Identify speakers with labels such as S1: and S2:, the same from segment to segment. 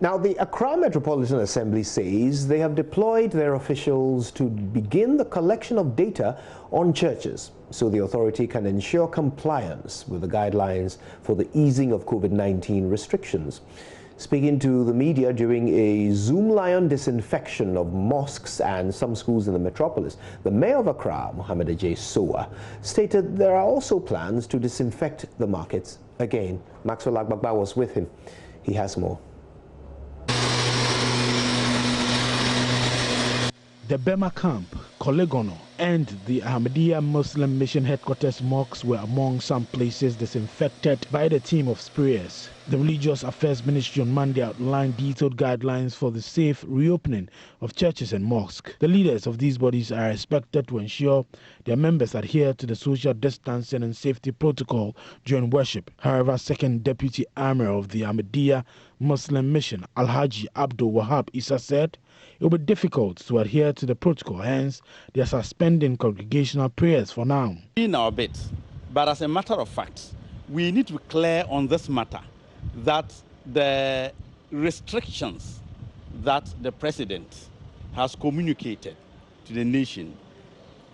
S1: Now, the Accra Metropolitan Assembly says they have deployed their officials to begin the collection of data on churches so the authority can ensure compliance with the guidelines for the easing of COVID-19 restrictions. Speaking to the media during a Zoom Lion disinfection of mosques and some schools in the metropolis, the mayor of Accra, Mohammed Ajay Sowa, stated there are also plans to disinfect the markets again. Maxwell Agbagba was with him. He has more.
S2: The Bema Camp, Kolegono, and the Ahmadiyya Muslim Mission Headquarters mosques were among some places disinfected by the team of sprayers. The Religious Affairs Ministry on Monday outlined detailed guidelines for the safe reopening of churches and mosques. The leaders of these bodies are expected to ensure their members adhere to the social distancing and safety protocol during worship. However, Second Deputy Amir of the Ahmadiyya Muslim Mission, Alhaji Abdul Wahab Issa, said it will be difficult to adhere to the protocol, hence they are suspending congregational prayers for now.
S3: In our bit, but as a matter of fact, we need to be clear on this matter that the restrictions that the president has communicated to the nation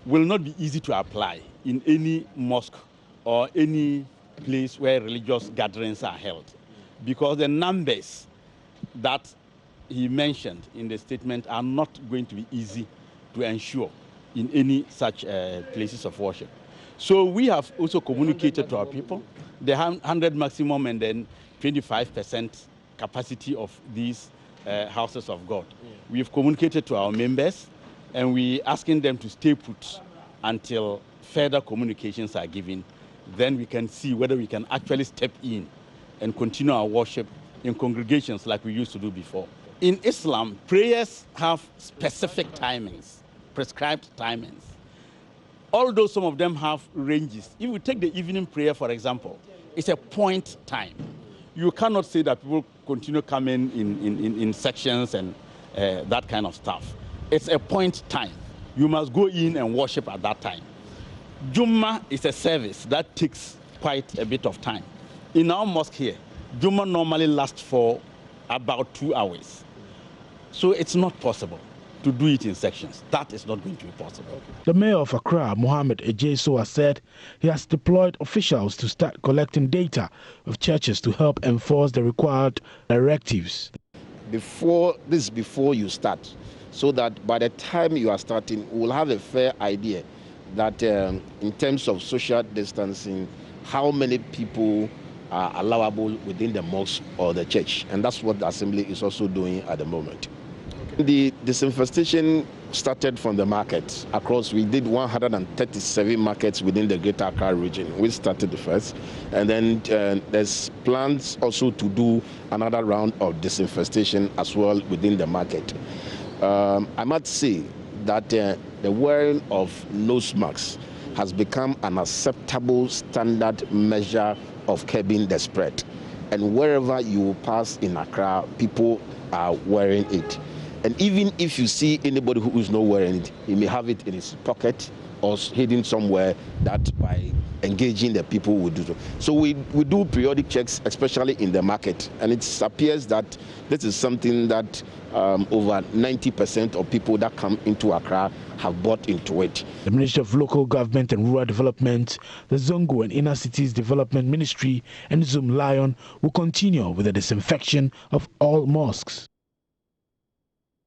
S3: will not be easy to apply in any mosque or any place where religious gatherings are held, because the numbers that he mentioned in the statement are not going to be easy to ensure in any such places of worship. So we have also communicated to our people the 100 maximum and then 25% capacity of these houses of God. We have communicated to our members, and we are asking them to stay put until further communications are given. Then we can see whether we can actually step in and continue our worship in congregations like we used to do before. In Islam, prayers have specific timings, prescribed timings. Although some of them have ranges. If we take the evening prayer, for example, it's a point time. You cannot say that people continue coming in sections and that kind of stuff. It's a point time. You must go in and worship at that time. Jummah is a service that takes quite a bit of time. In our mosque here, Jummah normally lasts for about 2 hours. So it's not possible to do it in sections. That is not going to be possible.
S2: The mayor of Accra, Mohammed Ajay Sowa, said he has deployed officials to start collecting data of churches to help enforce the required directives.
S4: Before you start, so that by the time you are starting, we'll have a fair idea that in terms of social distancing, how many people are allowable within the mosque or the church. And that's what the assembly is also doing at the moment. The disinfestation started from the markets across. We did 137 markets within the Greater Accra region. We started the first, and then there's plans also to do another round of disinfestation as well within the market. I must say that the wearing of nose masks has become an acceptable standard measure of curbing the spread. And wherever you pass in Accra, people are wearing it. And even if you see anybody who is not wearing it, he may have it in his pocket or hidden somewhere that by engaging the people will do so. So we do periodic checks, especially in the market. And it appears that this is something that over 90% of people that come into Accra have bought into it.
S2: The Ministry of Local Government and Rural Development, the Zongo and Inner Cities Development Ministry, and Zoom Lion will continue with the disinfection of all mosques.